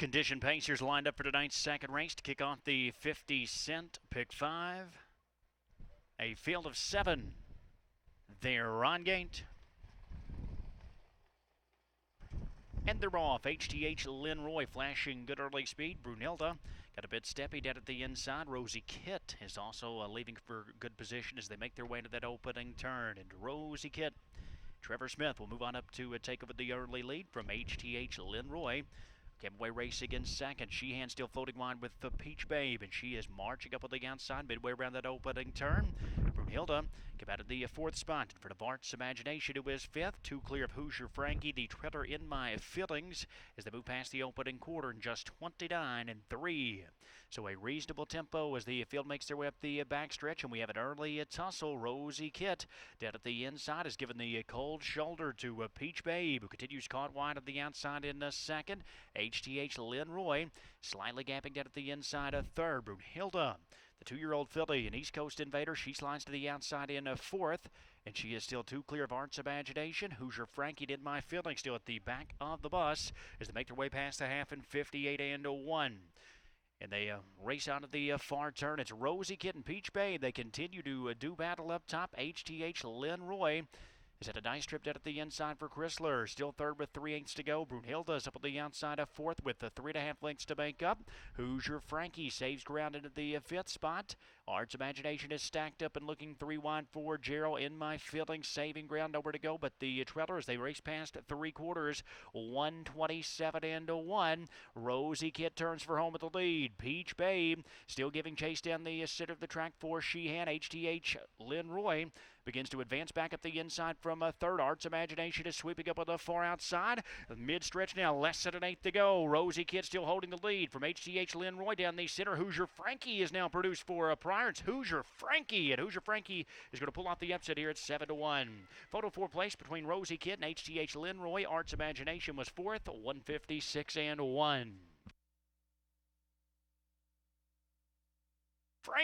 Condition pacers lined up for tonight's second race to kick off the 50-cent Pick 5. A field of 7. They're on gate. And they're off. HTH Lynn Roy flashing good early speed. Brunhilde got a bit steppy down at the inside. Rosie Kitt is also leaving for good position as they make their way into that opening turn. And Rosie Kitt. Trevor Smith will move on up to take over the early lead from HTH Lynn Roy. Giveaway racing in second. Sheehan still floating wide with the Peach Babe, and she is marching up on the outside midway around that opening turn. Brunhilde came out of the fourth spot in front of Art's Imagination, who is fifth. Two clear of Hoosier Frankie, the trailer in my feelings, as they move past the opening quarter in just 29 and 3. So a reasonable tempo as the field makes their way up the backstretch, and we have an early tussle. Rosie Kitt down at the inside has given the cold shoulder to Peach Babe, who continues caught wide on the outside in second. HTH Lynn Roy slightly gapping down at the inside of third. Brunhilde, the 2-year-old filly, an East Coast invader, she slides to the outside in fourth, and she is still two clear of Art's Imagination. Hoosier Frankie did my feeling still at the back of the bus as they make their way past the half in 58 and 1. And they race out of the far turn. It's Rosie Kitt and Peach Babe. They continue to do battle up top. HTH Lynn Roy is at a nice trip down at the inside for Chrysler. Still third with 3/8 to go. Brunhilde is up on the outside of fourth with the 3.5 lengths to make up. Hoosier Frankie saves ground into the fifth spot. Art's Imagination is stacked up and looking 3 wide for Gerald in my feeling, saving ground, nowhere to go. But the trailer as they race past 3/4, 127 and 1. Rosie Kitt turns for home with the lead. Peach Babe still giving chase down the center of the track for Sheehan. HTH Lynn Roy begins to advance back up the inside from third. Art's Imagination is sweeping up on the far outside. Mid-stretch now, less than an eighth to go. Rosie Kitt still holding the lead from HTH Lynn Roy down the center. Hoosier Frankie is now produced for Prior. It's Hoosier Frankie, and Hoosier Frankie is going to pull off the upset here at 7-1. Photo 4 place between Rosie Kitt and HTH Lynn Roy. Art's Imagination was fourth, 156 and 1.